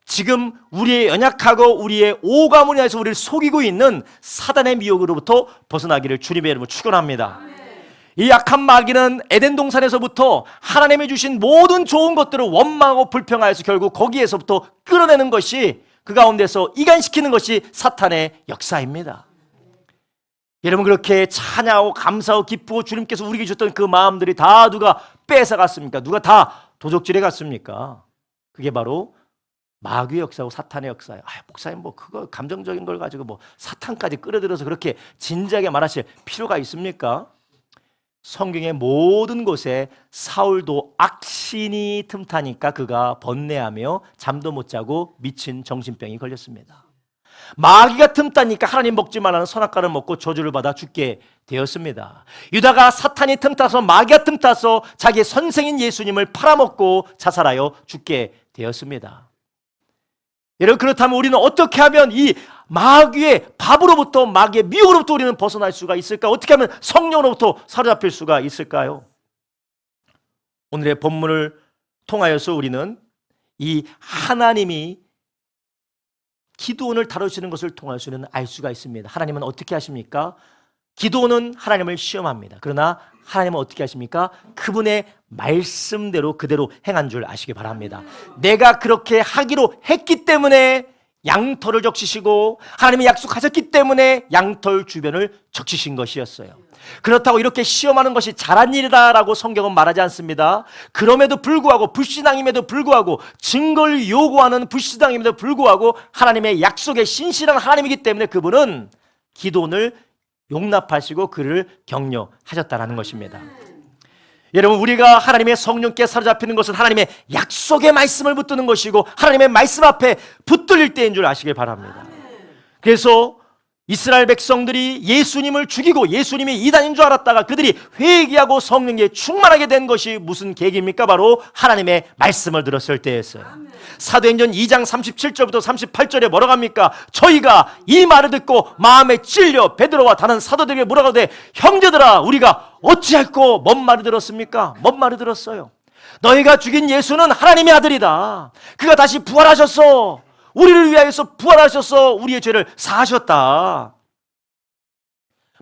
지금 우리의 연약하고 우리의 오감을 인해서 우리를 속이고 있는 사단의 미혹으로부터 벗어나기를 주님의 이름으로 축원합니다. 이 악한 마귀는 에덴 동산에서부터 하나님이 주신 모든 좋은 것들을 원망하고 불평하여서 결국 거기에서부터 끌어내는 것이 그 가운데서 이간시키는 것이 사탄의 역사입니다. 여러분, 그렇게 찬양하고 감사하고 기쁘고 주님께서 우리에게 주셨던 그 마음들이 다 누가 뺏어갔습니까? 누가 다 도적질해 갔습니까? 그게 바로 마귀의 역사고 사탄의 역사예요. 목사님 뭐 그거 감정적인 걸 가지고 뭐 사탄까지 끌어들여서 그렇게 진지하게 말하실 필요가 있습니까? 성경의 모든 곳에 사울도 악신이 틈타니까 그가 번뇌하며 잠도 못 자고 미친 정신병이 걸렸습니다. 마귀가 틈타니까 하나님 먹지 말라는 선악과를 먹고 저주를 받아 죽게 되었습니다. 유다가 사탄이 틈타서 마귀가 틈타서 자기의 선생인 예수님을 팔아먹고 자살하여 죽게 되었습니다. 여러분, 그렇다면 우리는 어떻게 하면 이 마귀의 밥으로부터, 마귀의 미혹으로부터 우리는 벗어날 수가 있을까? 어떻게 하면 성령으로부터 사로잡힐 수가 있을까요? 오늘의 본문을 통하여서 우리는 이 하나님이 기드온을 다루시는 것을 통해서 우리는 알 수가 있습니다. 하나님은 어떻게 하십니까? 기드온은 하나님을 시험합니다. 그러나 하나님은 어떻게 하십니까? 그분의 말씀대로 그대로 행한 줄 아시기 바랍니다. 내가 그렇게 하기로 했기 때문에 양털을 적시시고 하나님이 약속하셨기 때문에 양털 주변을 적시신 것이었어요. 그렇다고 이렇게 시험하는 것이 잘한 일이다라고 성경은 말하지 않습니다. 그럼에도 불구하고, 불신앙임에도 불구하고, 증거를 요구하는 불신앙임에도 불구하고 하나님의 약속에 신실한 하나님이기 때문에 그분은 기드온을 용납하시고 그를 격려하셨다는 것입니다. 여러분, 우리가 하나님의 성령께 사로잡히는 것은 하나님의 약속의 말씀을 붙드는 것이고 하나님의 말씀 앞에 붙들릴 때인 줄 아시길 바랍니다. 그래서 이스라엘 백성들이 예수님을 죽이고 예수님이 이단인 줄 알았다가 그들이 회개하고 성령에 충만하게 된 것이 무슨 계기입니까? 바로 하나님의 말씀을 들었을 때였어요. 사도행전 2장 37절부터 38절에 뭐라고 합니까? 저희가 이 말을 듣고 마음에 찔려 베드로와 다른 사도들에게 물어가되 형제들아, 우리가 어찌할꼬 뭔 말을 들었습니까? 뭔 말을 들었어요? 너희가 죽인 예수는 하나님의 아들이다. 그가 다시 부활하셨어. 우리를 위하여서 부활하셔서 우리의 죄를 사하셨다.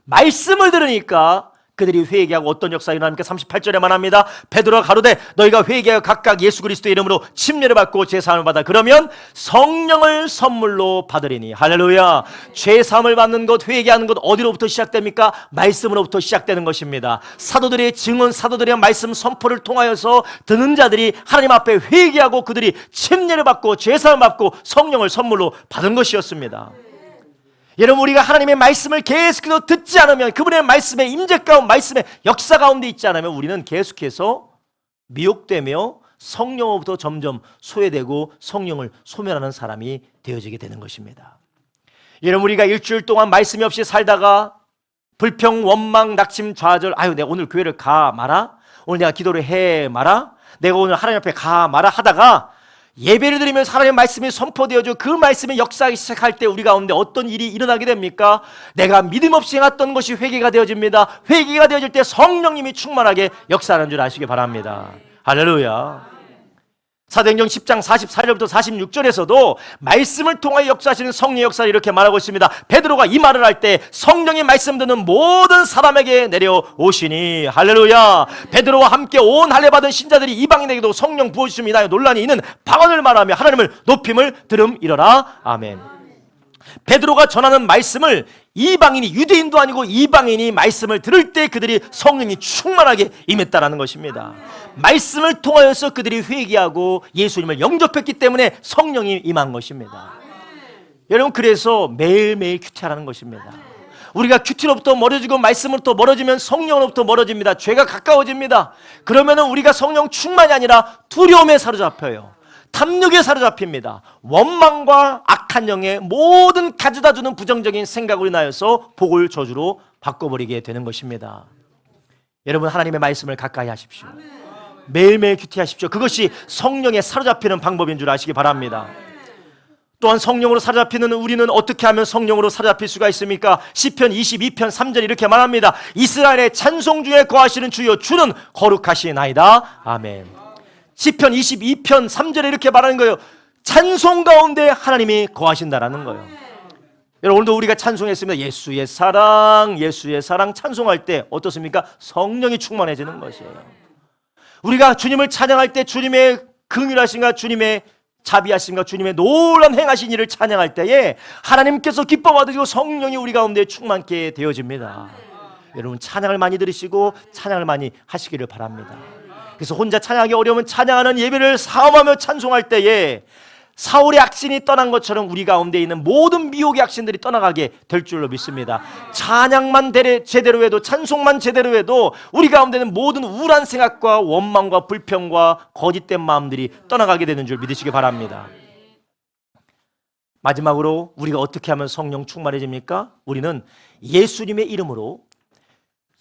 말씀을 들으니까 그들이 회개하고 어떤 역사가 일어납니까? 38절에 말합니다. 베드로가 가로되 너희가 회개하여 각각 예수 그리스도의 이름으로 침례를 받고 제사함을 받아 그러면 성령을 선물로 받으리니. 할렐루야. 제사함을 받는 것, 회개하는 것 어디로부터 시작됩니까? 말씀으로부터 시작되는 것입니다. 사도들의 증언, 사도들의 말씀 선포를 통하여서 듣는 자들이 하나님 앞에 회개하고 그들이 침례를 받고 제사함을 받고 성령을 선물로 받은 것이었습니다. 여러분, 우리가 하나님의 말씀을 계속해서 듣지 않으면, 그분의 말씀의 임재 가운데, 말씀의 역사 가운데 있지 않으면 우리는 계속해서 미혹되며 성령으로부터 점점 소외되고 성령을 소멸하는 사람이 되어지게 되는 것입니다. 여러분, 우리가 일주일 동안 말씀이 없이 살다가 불평, 원망, 낙심, 좌절, 내가 오늘 교회를 가 마라, 오늘 내가 기도를 해 마라, 내가 오늘 하나님 앞에 가 마라 하다가 예배를 드리면서 하나님의 말씀이 선포되어져 그 말씀이 역사하기 시작할 때 우리 가운데 어떤 일이 일어나게 됩니까? 내가 믿음 없이 행했던 것이 회개가 되어집니다. 회개가 되어질 때 성령님이 충만하게 역사하는 줄 아시기 바랍니다. 할렐루야. 사도행전 10장 44절부터 46절에서도 말씀을 통하여 역사하시는 성령의 역사를 이렇게 말하고 있습니다. 베드로가 이 말을 할 때 성령의 말씀 듣는 모든 사람에게 내려오시니. 할렐루야. 베드로와 함께 온 할례 받은 신자들이 이방인에게도 성령 부어주심이 인하여 논란이 있는 방언을 말하며 하나님을 높임을 들음이러라. 아멘. 베드로가 전하는 말씀을 이방인이, 유대인도 아니고 이방인이 말씀을 들을 때 그들이 성령이 충만하게 임했다라는 것입니다. 말씀을 통하여서 그들이 회개하고 예수님을 영접했기 때문에 성령이 임한 것입니다. 여러분, 그래서 매일매일 큐티하라는 것입니다. 우리가 큐티로부터 멀어지고 말씀으로부터 멀어지면 성령으로부터 멀어집니다. 죄가 가까워집니다. 그러면은 우리가 성령 충만이 아니라 두려움에 사로잡혀요. 탐욕에 사로잡힙니다. 원망과 악한 영의 모든 가져다주는 부정적인 생각으로 인하여서 복을 저주로 바꿔버리게 되는 것입니다. 여러분, 하나님의 말씀을 가까이 하십시오. 매일매일 큐티하십시오. 그것이 성령에 사로잡히는 방법인 줄 아시기 바랍니다. 또한 성령으로 사로잡히는 우리는 어떻게 하면 성령으로 사로잡힐 수가 있습니까? 시편 22편 3절 이렇게 말합니다. 이스라엘의 찬송 중에 거하시는 주여, 주는 거룩하시나이다. 아멘. 시편 22편 3절에 이렇게 말하는 거예요. 찬송 가운데 하나님이 거하신다라는 거예요. 여러분, 오늘도 우리가 찬송했습니다. 예수의 사랑, 예수의 사랑 찬송할 때 어떻습니까? 성령이 충만해지는 것이에요. 우리가 주님을 찬양할 때 주님의 긍휼하심과 주님의 자비하심과 주님의 놀라운 행하신 일을 찬양할 때에 하나님께서 기뻐 받으시고 성령이 우리 가운데 충만케 되어집니다. 여러분, 찬양을 많이 들으시고 찬양을 많이 하시기를 바랍니다. 그래서 혼자 찬양하기 어려우면 찬양하는 예배를 사모하며 찬송할 때에 사울의 악신이 떠난 것처럼 우리 가운데 있는 모든 미혹의 악신들이 떠나가게 될 줄로 믿습니다. 찬양만 제대로 해도, 찬송만 제대로 해도 우리 가운데는 모든 우울한 생각과 원망과 불평과 거짓된 마음들이 떠나가게 되는 줄 믿으시기 바랍니다. 마지막으로 우리가 어떻게 하면 성령 충만해집니까? 우리는 예수님의 이름으로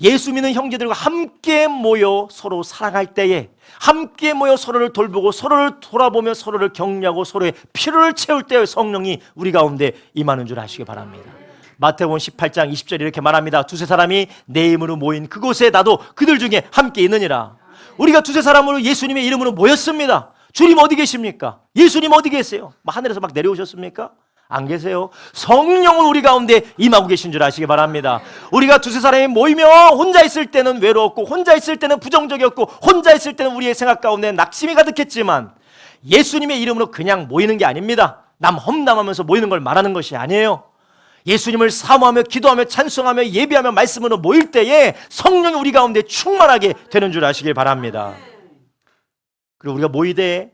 예수 믿는 형제들과 함께 모여 서로 사랑할 때에, 함께 모여 서로를 돌보고 서로를 돌아보며 서로를 격려하고 서로의 필요를 채울 때에 성령이 우리 가운데 임하는 줄 아시기 바랍니다. 마태복음 18장 20절에 이렇게 말합니다. 두세 사람이 내 이름으로 모인 그곳에 나도 그들 중에 함께 있느니라. 우리가 두세 사람으로 예수님의 이름으로 모였습니다. 주님 어디 계십니까? 예수님 어디 계세요? 하늘에서 막 내려오셨습니까? 안 계세요. 성령은 우리 가운데 임하고 계신 줄 아시기 바랍니다. 우리가 두세 사람이 모이면 혼자 있을 때는 외로웠고, 혼자 있을 때는 부정적이었고, 혼자 있을 때는 우리의 생각 가운데 낙심이 가득했지만, 예수님의 이름으로 그냥 모이는 게 아닙니다. 남 험담하면서 모이는 걸 말하는 것이 아니에요. 예수님을 사모하며 기도하며 찬송하며 예배하며 말씀으로 모일 때에 성령이 우리 가운데 충만하게 되는 줄 아시길 바랍니다. 그리고 우리가 모이되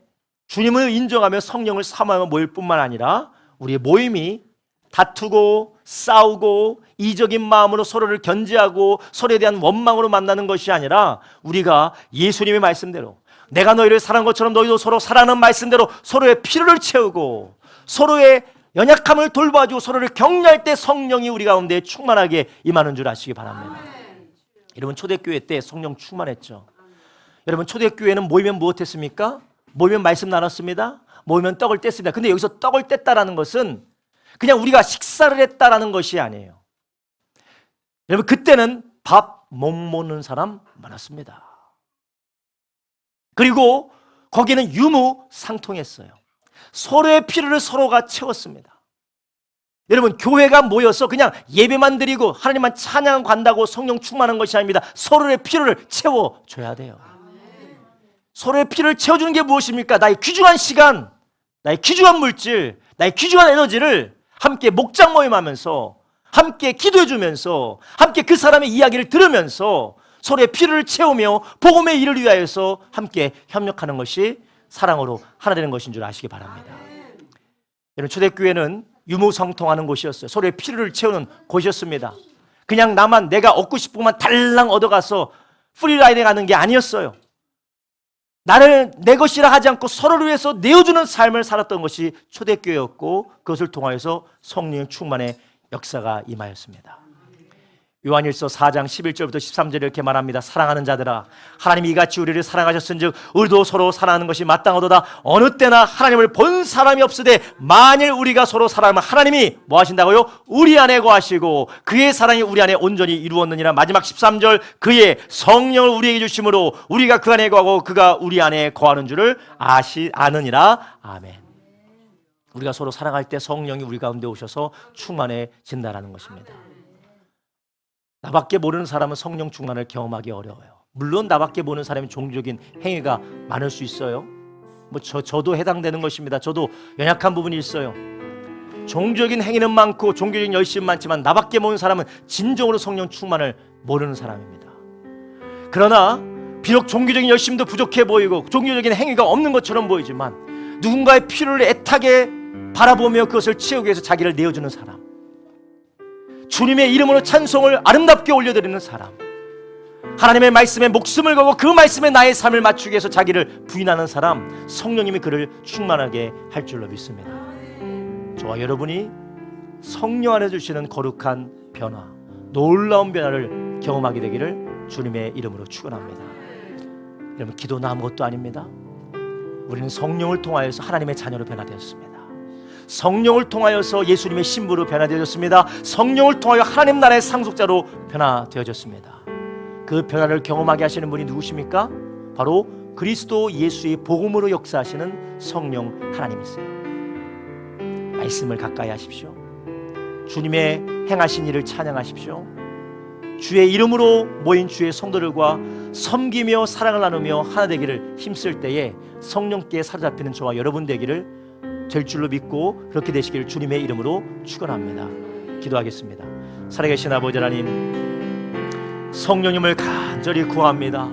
주님을 인정하며 성령을 사모하며 모일 뿐만 아니라 우리의 모임이 다투고 싸우고 이적인 마음으로 서로를 견제하고 서로에 대한 원망으로 만나는 것이 아니라 우리가 예수님의 말씀대로 내가 너희를 사랑한 것처럼 너희도 서로 사랑하는 말씀대로 서로의 필요를 채우고 서로의 연약함을 돌봐주고 서로를 격려할 때 성령이 우리 가운데 충만하게 임하는 줄 아시기 바랍니다. 여러분, 초대교회 때 성령 충만했죠. 여러분, 초대교회는 모이면 무엇했습니까? 모이면 말씀 나눴습니다. 모이면 떡을 뗐습니다. 근데 여기서 떡을 뗐다라는 것은 그냥 우리가 식사를 했다라는 것이 아니에요. 여러분, 그때는 밥 못 먹는 사람 많았습니다. 그리고 거기는 유무상통했어요. 서로의 필요를 서로가 채웠습니다. 여러분, 교회가 모여서 그냥 예배만 드리고 하나님만 찬양 간다고 성령 충만한 것이 아닙니다. 서로의 필요를 채워줘야 돼요. 서로의 필요를 채워주는 게 무엇입니까? 나의 귀중한 시간, 나의 귀중한 물질, 나의 귀중한 에너지를 함께 목장 모임하면서 함께 기도해주면서 함께 그 사람의 이야기를 들으면서 서로의 필요를 채우며 복음의 일을 위하여서 함께 협력하는 것이 사랑으로 하나 되는 것인 줄 아시기 바랍니다. 여러분, 초대교회는 유무상통하는 곳이었어요. 서로의 필요를 채우는 곳이었습니다. 그냥 나만 내가 얻고 싶은 것만 달랑 얻어가서 프리라이딩 하는 게 아니었어요. 나를 내 것이라 하지 않고 서로를 위해서 내어주는 삶을 살았던 것이 초대교회였고 그것을 통하여서 성령의 충만의 역사가 임하였습니다. 요한일서 4장 11절부터 13절에 이렇게 말합니다. 사랑하는 자들아, 하나님이 이같이 우리를 사랑하셨은즉 우리도 서로 사랑하는 것이 마땅하도다. 어느 때나 하나님을 본 사람이 없으되 만일 우리가 서로 사랑하면 하나님이 뭐 하신다고요? 우리 안에 거하시고 그의 사랑이 우리 안에 온전히 이루었느니라. 마지막 13절, 그의 성령을 우리에게 주심으로 우리가 그 안에 거하고 그가 우리 안에 거하는 줄을 아느니라. 아멘. 우리가 서로 사랑할 때 성령이 우리 가운데 오셔서 충만해진다라는 것입니다. 나밖에 모르는 사람은 성령 충만을 경험하기 어려워요. 물론 나밖에 모르는 사람이 종교적인 행위가 많을 수 있어요. 저도 해당되는 것입니다. 저도 연약한 부분이 있어요. 종교적인 행위는 많고 종교적인 열심은 많지만 나밖에 모르는 사람은 진정으로 성령 충만을 모르는 사람입니다. 그러나 비록 종교적인 열심도 부족해 보이고 종교적인 행위가 없는 것처럼 보이지만 누군가의 필요를 애타게 바라보며 그것을 채우기 위해서 자기를 내어주는 사람, 주님의 이름으로 찬송을 아름답게 올려드리는 사람, 하나님의 말씀에 목숨을 걸고 그 말씀에 나의 삶을 맞추기 위해서 자기를 부인하는 사람, 성령님이 그를 충만하게 할 줄로 믿습니다. 저와 여러분이 성령 안에 주시는 거룩한 변화, 놀라운 변화를 경험하게 되기를 주님의 이름으로 축원합니다. 여러분, 기도는 아무것도 아닙니다. 우리는 성령을 통하여서 하나님의 자녀로 변화되었습니다. 성령을 통하여서 예수님의 신부로 변화되어졌습니다. 성령을 통하여 하나님 나라의 상속자로 변화되어졌습니다. 그 변화를 경험하게 하시는 분이 누구십니까? 바로 그리스도 예수의 복음으로 역사하시는 성령 하나님이세요. 말씀을 가까이 하십시오. 주님의 행하신 일을 찬양하십시오. 주의 이름으로 모인 주의 성도들과 섬기며 사랑을 나누며 하나 되기를 힘쓸 때에 성령께 사로잡히는 저와 여러분 되기를 될 줄로 믿고 그렇게 되시기를 주님의 이름으로 축원합니다. 기도하겠습니다. 살아계신 아버지 하나님, 성령님을 간절히 구합니다.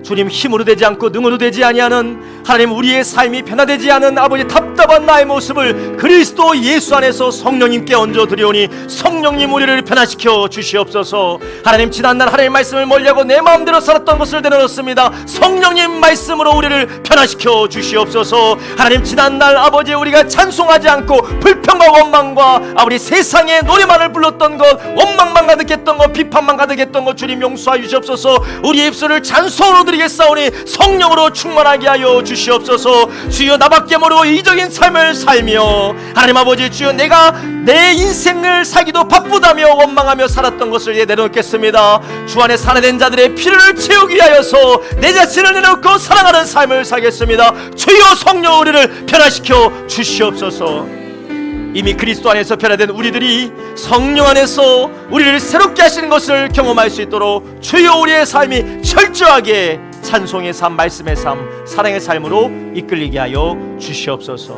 주님, 힘으로 되지 않고 능으로 되지 아니하는 하나님, 우리의 삶이 변화되지 않은 아버지 답답한 나의 모습을 그리스도 예수 안에서 성령님께 얹어드리오니 성령님 우리를 변화시켜 주시옵소서. 하나님, 지난날 하나님의 말씀을 멀리하고 내 마음대로 살았던 것을 내려놓습니다. 성령님 말씀으로 우리를 변화시켜 주시옵소서. 하나님, 지난날 아버지 우리가 찬송하지 않고 불평과 원망과 아버지 세상의 노래만을 불렀던 것, 원망만 가득했던 것, 비판만 가득했던 것 주님 용서하여 주시옵소서. 우리의 입술을 찬송으로 드리겠사오니 성령으로 충만하게 하여 주시옵소서. 주여, 나밖에 모르고 이적인 삶을 살며 하나님 아버지, 주여, 내가 내 인생을 살기도 바쁘다며 원망하며 살았던 것을 내려놓겠습니다. 주 안에 살아낸 자들의 피를 채우기 위하여서 내 자신을 내놓고 사랑하는 삶을 살겠습니다. 주여, 성령 우리를 변화시켜 주시옵소서. 이미 그리스도 안에서 변화된 우리들이 성령 안에서 우리를 새롭게 하시는 것을 경험할 수 있도록 주여, 우리의 삶이 철저하게 찬송의 삶, 말씀의 삶, 사랑의 삶으로 이끌리게 하여 주시옵소서.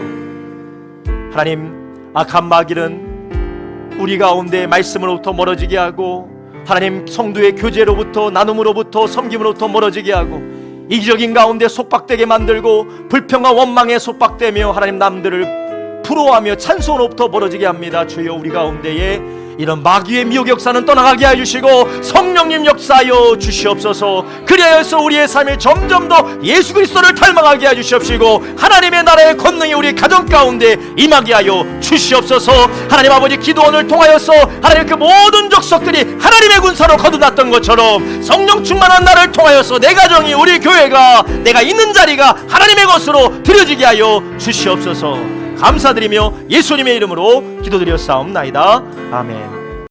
하나님, 악한 마귀는 우리 가운데 말씀으로부터 멀어지게 하고 하나님, 성도의 교제로부터, 나눔으로부터, 섬김으로부터 멀어지게 하고 이기적인 가운데 속박되게 만들고 불평과 원망에 속박되며 하나님, 남들을 부러워하며 찬송으로부터 멀어지게 합니다. 주여, 우리 가운데에 이런 마귀의 미혹 역사는 떠나가게 해주시고 성령님 역사하여 주시옵소서. 그리하여서 우리의 삶이 점점 더 예수 그리스도를 닮아가게 해주시옵시고 하나님의 나라의 권능이 우리 가정 가운데 임하게 하여 주시옵소서. 하나님 아버지, 기도원을 통하여서 하나님 그 모든 족속들이 하나님의 군사로 거듭났던 것처럼 성령 충만한 나를 통하여서 내 가정이, 우리 교회가, 내가 있는 자리가 하나님의 것으로 드려지게 하여 주시옵소서. 감사드리며 예수님의 이름으로 기도드렸사옵나이다. 아멘.